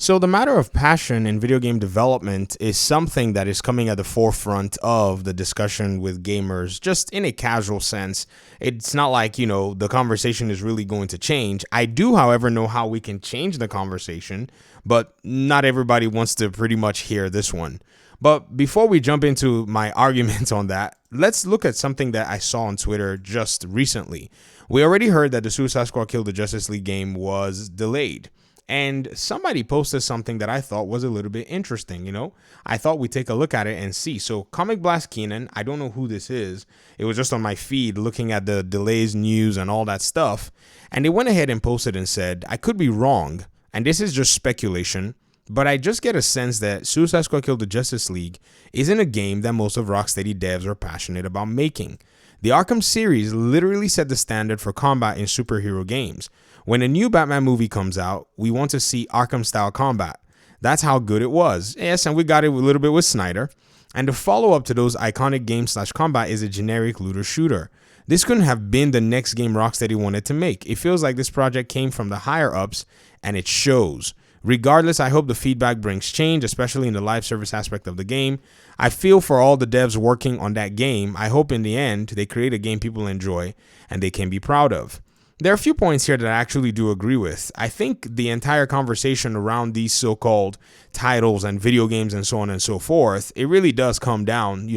So, the matter of passion in video game development is something that is coming at the forefront of the discussion with gamers, just in a casual sense. It's not like, the conversation is really going to change. I do, however, know how we can change the conversation, but not everybody wants to pretty much hear this one. But before we jump into my arguments on that, let's look at something that I saw on Twitter just recently. We already heard that the Suicide Squad Kill the Justice League game was delayed. And somebody posted something that I thought was a little bit interesting, I thought we'd take a look at it and see. So Comic Blast Keenan, I don't know who this is. It was just on my feed looking at the delays news and all that stuff. And they went ahead and posted and said, I could be wrong, and this is just speculation, but I just get a sense that Suicide Squad Kill the Justice League isn't a game that most of Rocksteady devs are passionate about making. The Arkham series literally set the standard for combat in superhero games. When a new Batman movie comes out, we want to see Arkham-style combat. That's how good it was. Yes, and we got it a little bit with Snyder. And the follow-up to those iconic games/combat is a generic looter shooter. This couldn't have been the next game Rocksteady wanted to make. It feels like this project came from the higher-ups, and it shows. Regardless, I hope the feedback brings change, especially in the live service aspect of the game. I feel for all the devs working on that game. I hope in the end, they create a game people enjoy and they can be proud of. There are a few points here that I actually do agree with. I think the entire conversation around these so-called titles and video games and so on and so forth, it really does come down,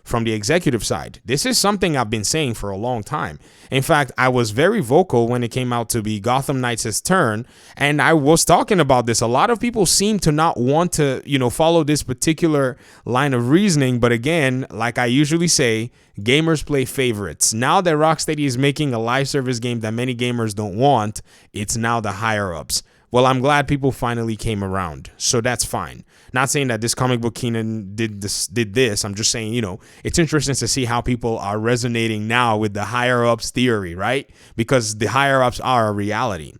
from the executive side. This is something I've been saying for a long time. In fact, I was very vocal when it came out to be Gotham Knights' turn, and I was talking about this. A lot of people seem to not want to, follow this particular line of reasoning, but again, like I usually say, gamers play favorites. Now that Rocksteady is making a live service game that many gamers don't want, it's now the higher ups. Well, I'm glad people finally came around, so that's fine. Not saying that this comic book Keenan did this. I'm just saying, it's interesting to see how people are resonating now with the higher ups theory, right? Because the higher ups are a reality.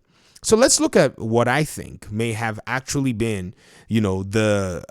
So let's look at what I think may have actually been, the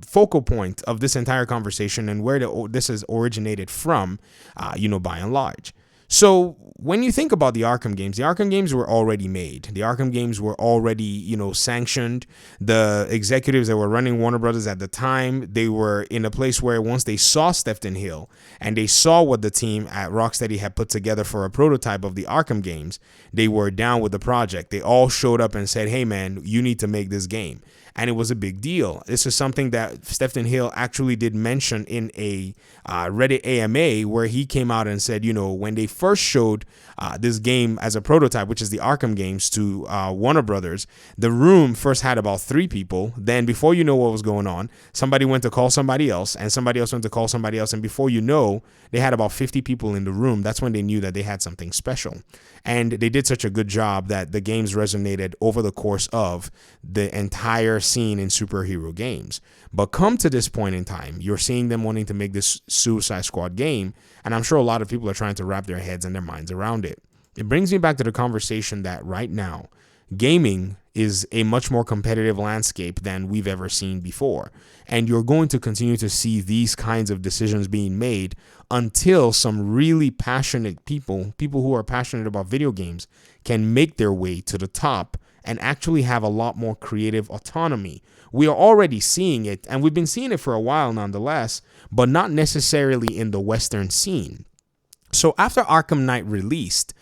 focal point of this entire conversation and where this has originated from, by and large. So when you think about the Arkham games were already made. The Arkham games were already, sanctioned. The executives that were running Warner Brothers at the time, they were in a place where once they saw Stephen Hill and they saw what the team at Rocksteady had put together for a prototype of the Arkham games, they were down with the project. They all showed up and said, hey, man, you need to make this game. And it was a big deal. This is something that Stephen Hill actually did mention in a Reddit AMA where he came out and said, when they first showed this game as a prototype, which is the Arkham games, to Warner Brothers, the room first had about 3 people. Then before you know what was going on, somebody went to call somebody else and somebody else went to call somebody else. And before you know, they had about 50 people in the room. That's when they knew that they had something special. And they did such a good job that the games resonated over the course of the entire scene in superhero games. But come to this point in time, you're seeing them wanting to make this Suicide Squad game, and I'm sure a lot of people are trying to wrap their heads and their minds around it. It brings me back to the conversation that right now, gaming is a much more competitive landscape than we've ever seen before. And you're going to continue to see these kinds of decisions being made until some really passionate people who are passionate about video games, can make their way to the top and actually have a lot more creative autonomy. We are already seeing it, and we've been seeing it for a while nonetheless, but not necessarily in the Western scene. So after Arkham Knight released,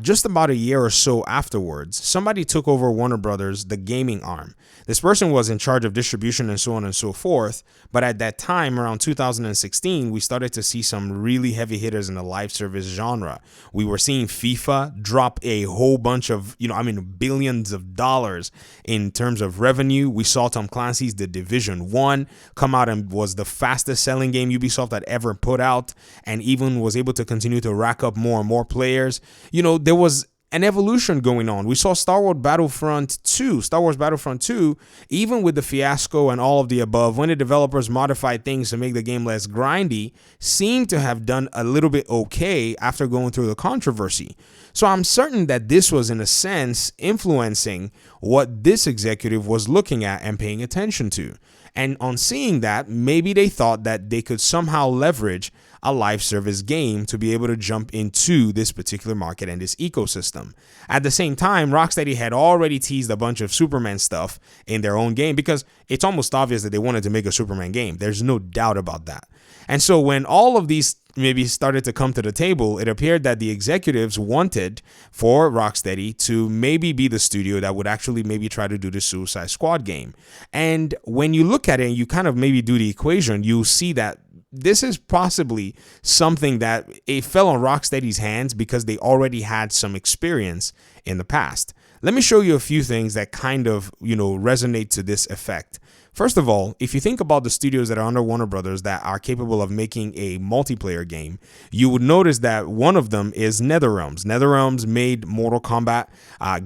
just about a year or so afterwards, somebody took over Warner Brothers, the gaming arm. This person was in charge of distribution and so on and so forth. But at that time, around 2016, we started to see some really heavy hitters in the live service genre. We were seeing FIFA drop a whole bunch of, billions of dollars in terms of revenue. We saw Tom Clancy's The Division 1 come out and was the fastest selling game Ubisoft had ever put out, and even was able to continue to rack up more and more players. There was an evolution going on. We saw Star Wars Battlefront 2, even with the fiasco and all of the above, when the developers modified things to make the game less grindy, seemed to have done a little bit okay after going through the controversy. So I'm certain that this was, in a sense, influencing what this executive was looking at and paying attention to. And on seeing that, maybe they thought that they could somehow leverage a live service game to be able to jump into this particular market and this ecosystem. At the same time, Rocksteady had already teased a bunch of Superman stuff in their own game, because it's almost obvious that they wanted to make a Superman game. There's no doubt about that. And so when all of these maybe started to come to the table, it appeared that the executives wanted for Rocksteady to maybe be the studio that would actually maybe try to do the Suicide Squad game. And when you look at it and you kind of maybe do the equation, you'll see that this is possibly something that it fell on Rocksteady's hands because they already had some experience in the past. Let me show you a few things that kind of, resonate to this effect. First of all, if you think about the studios that are under Warner Brothers that are capable of making a multiplayer game, you would notice that one of them is NetherRealms. NetherRealms made Mortal Kombat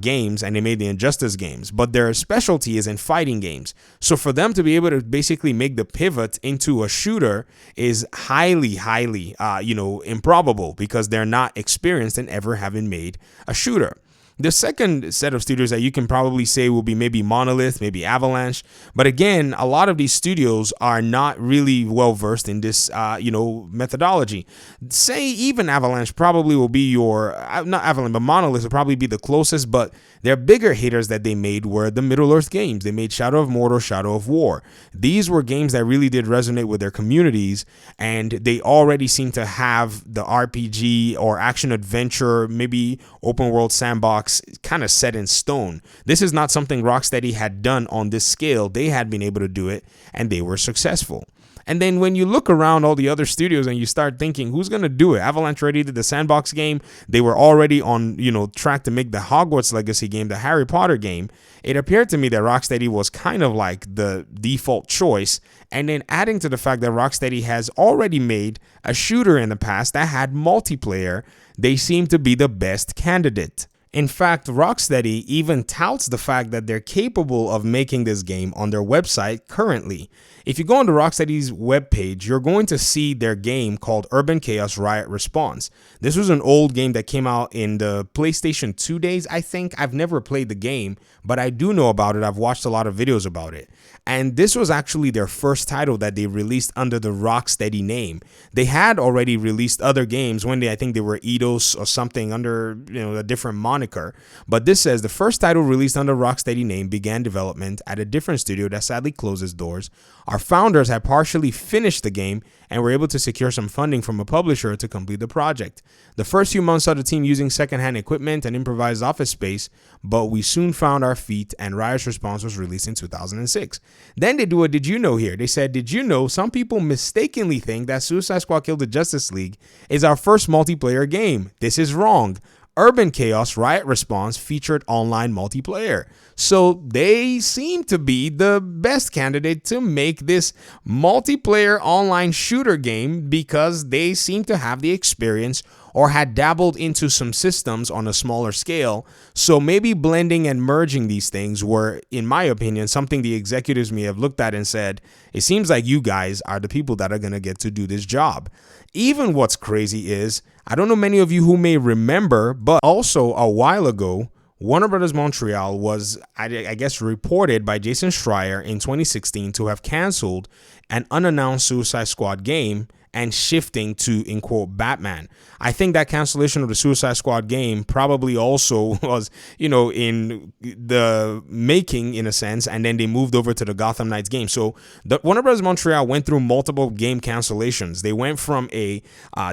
games, and they made the Injustice games, but their specialty is in fighting games. So for them to be able to basically make the pivot into a shooter is highly, improbable, because they're not experienced in ever having made a shooter. The second set of studios that you can probably say will be maybe Monolith, maybe Avalanche. But again, a lot of these studios are not really well versed in this, methodology. Say even Avalanche probably will be not Avalanche, but Monolith will probably be the closest. But their bigger hitters that they made were the Middle-earth games. They made Shadow of Mordor, Shadow of War. These were games that really did resonate with their communities, and they already seem to have the RPG or action-adventure, maybe open-world sandbox kind of set in stone. This is not something Rocksteady had done on this scale. They had been able to do it, and they were successful. And then when you look around all the other studios and you start thinking, who's going to do it? Avalanche already did the sandbox game. They were already on, track to make the Hogwarts Legacy game, the Harry Potter game. It appeared to me that Rocksteady was kind of like the default choice. And then adding to the fact that Rocksteady has already made a shooter in the past that had multiplayer, they seem to be the best candidate. In fact, Rocksteady even touts the fact that they're capable of making this game on their website currently. If you go on the Rocksteady's webpage, you're going to see their game called Urban Chaos Riot Response. This was an old game that came out in the PlayStation 2 days, I think. I've never played the game, but I do know about it. I've watched a lot of videos about it. And this was actually their first title that they released under the Rocksteady name. They had already released other games when I think they were Eidos or something under, a different moniker. But this says the first title released under Rocksteady name began development at a different studio that sadly closed its doors. Our founders had partially finished the game and were able to secure some funding from a publisher to complete the project. The first few months saw the team using secondhand equipment and improvised office space, but we soon found our feet, and Riot's Response was released in 2006. Then they do a did you know here. They said, did you know some people mistakenly think that Suicide Squad Killed the Justice League is our first multiplayer game? This is wrong. Urban Chaos Riot Response featured online multiplayer. So they seem to be the best candidate to make this multiplayer online shooter game because they seem to have the experience or had dabbled into some systems on a smaller scale. So maybe blending and merging these things were, in my opinion, something the executives may have looked at and said, it seems like you guys are the people that are going to get to do this job. Even what's crazy is, I don't know many of you who may remember, but also a while ago, Warner Brothers Montreal was, I guess, reported by Jason Schreier in 2016 to have canceled an unannounced Suicide Squad game and shifting to, in quote, Batman. I think that cancellation of the Suicide Squad game probably also was, in the making in a sense, and then they moved over to the Gotham Knights game. So the Warner Bros. Montreal went through multiple game cancellations. They went from a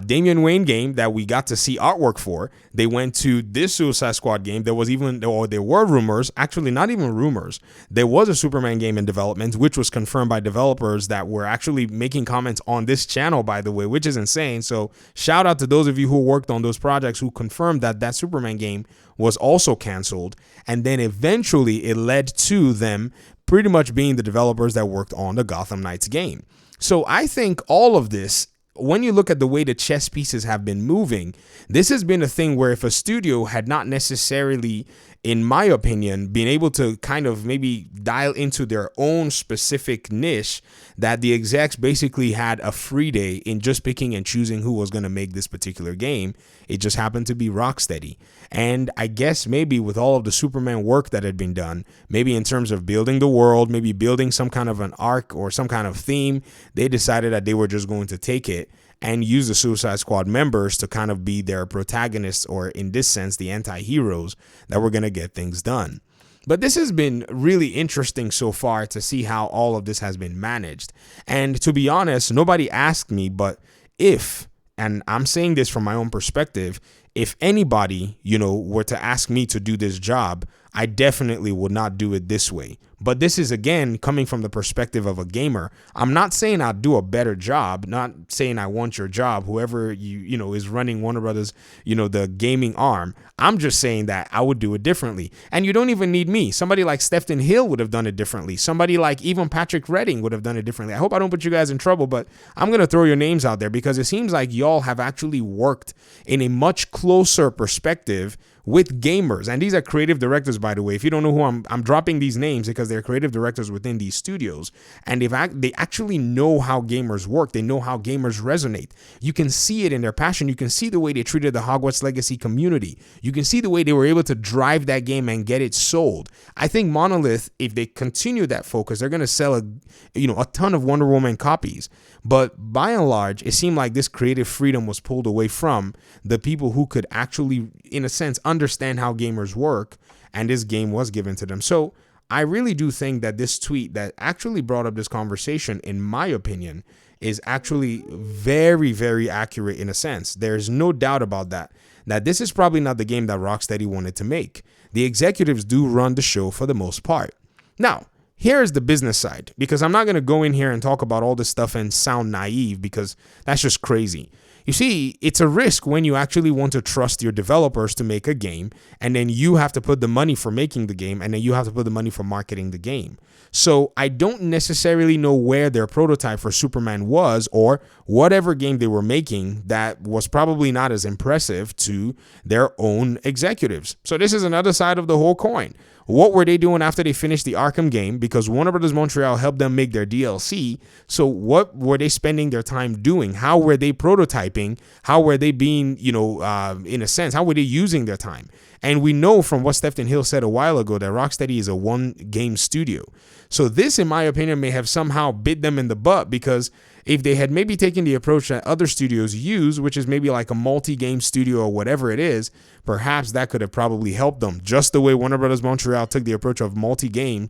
Damian Wayne game that we got to see artwork for. They went to this Suicide Squad game. There were rumors, actually not even rumors. There was a Superman game in development, which was confirmed by developers that were actually making comments on this channel, by the way, which is insane. So shout out to those of you who worked on those projects who confirmed that Superman game was also canceled. And then eventually it led to them pretty much being the developers that worked on the Gotham Knights game. So I think all of this, when you look at the way the chess pieces have been moving, this has been a thing where if a studio had not necessarily in my opinion, being able to kind of maybe dial into their own specific niche, that the execs basically had a free day in just picking and choosing who was going to make this particular game. It just happened to be Rocksteady. And I guess maybe with all of the Superman work that had been done, maybe in terms of building the world, maybe building some kind of an arc or some kind of theme, they decided that they were just going to take it and use the Suicide Squad members to kind of be their protagonists, or in this sense, the anti-heroes that were going to get things done. But this has been really interesting so far to see how all of this has been managed. And to be honest, nobody asked me, but if, and I'm saying this from my own perspective, if anybody, were to ask me to do this job, I definitely would not do it this way. But this is, again, coming from the perspective of a gamer. I'm not saying I'll do a better job, not saying I want your job, whoever is running Warner Brothers, the gaming arm. I'm just saying that I would do it differently. And you don't even need me. Somebody like Stephen Hill would have done it differently. Somebody like even Patrick Redding would have done it differently. I hope I don't put you guys in trouble, but I'm going to throw your names out there because it seems like y'all have actually worked in a much closer perspective with gamers. And these are creative directors, by the way. If you don't know who I'm dropping these names because they're creative directors within these studios, and they actually know how gamers work. They know how gamers resonate. You can see it in their passion. You can see the way they treated the Hogwarts Legacy community. You can see the way they were able to drive that game and get it sold. I think Monolith, if they continue that focus, they're going to sell a ton of Wonder Woman copies. But by and large, it seemed like this creative freedom was pulled away from the people who could actually, in a sense, understand how gamers work, and this game was given to them. So I really do think that this tweet that actually brought up this conversation, in my opinion, is actually very, very accurate in a sense. There's no doubt about that this is probably not the game that Rocksteady wanted to make. The executives do run the show for the most part. Now, here's the business side, because I'm not going to go in here and talk about all this stuff and sound naive, because that's just crazy. You see, it's a risk when you actually want to trust your developers to make a game, and then you have to put the money for making the game, and then you have to put the money for marketing the game. So I don't necessarily know where their prototype for Superman was, or whatever game they were making that was probably not as impressive to their own executives. So this is another side of the whole coin. What were they doing after they finished the Arkham game? Because Warner Brothers Montreal helped them make their DLC. So what were they spending their time doing? How were they prototyping? How were they being, in a sense, how were they using their time? And we know from what Stephen Hill said a while ago that Rocksteady is a one-game studio. So this, in my opinion, may have somehow bit them in the butt, because if they had maybe taken the approach that other studios use, which is maybe like a multi-game studio or whatever it is, perhaps that could have probably helped them, just the way Warner Brothers Montreal took the approach of multi-game,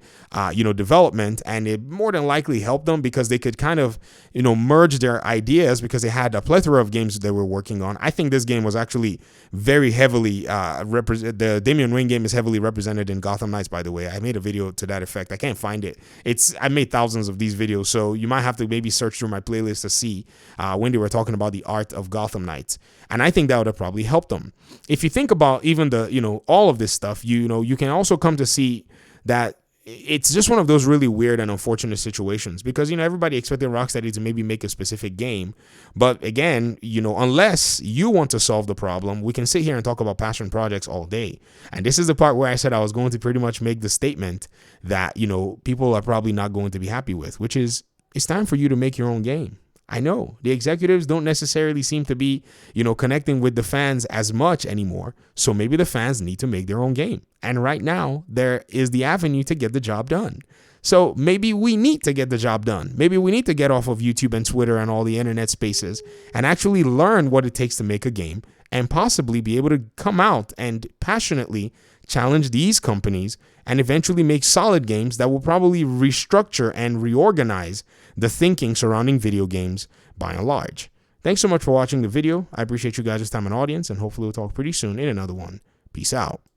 development, and it more than likely helped them because they could kind of, merge their ideas because they had a plethora of games that they were working on. I think this game was actually very heavily the Damian Wayne game is heavily represented in Gotham Knights, by the way. I made a video to that effect. I can't find it. I made thousands of these videos, so you might have to maybe search through my playlist to see when they were talking about the art of Gotham Knights. And I think that would have probably helped them. If you think about even the, all of this stuff, you can also come to see that it's just one of those really weird and unfortunate situations, because, everybody expected Rocksteady to maybe make a specific game. But again, unless you want to solve the problem, we can sit here and talk about passion projects all day. And this is the part where I said I was going to pretty much make the statement that, people are probably not going to be happy with, which is it's time for you to make your own game. I know the executives don't necessarily seem to be, connecting with the fans as much anymore. So maybe the fans need to make their own game. And right now, there is the avenue to get the job done. So maybe we need to get the job done. Maybe we need to get off of YouTube and Twitter and all the internet spaces and actually learn what it takes to make a game, and possibly be able to come out and passionately challenge these companies and eventually make solid games that will probably restructure and reorganize the thinking surrounding video games by and large. Thanks so much for watching the video. I appreciate you guys' time and audience, and hopefully we'll talk pretty soon in another one. Peace out.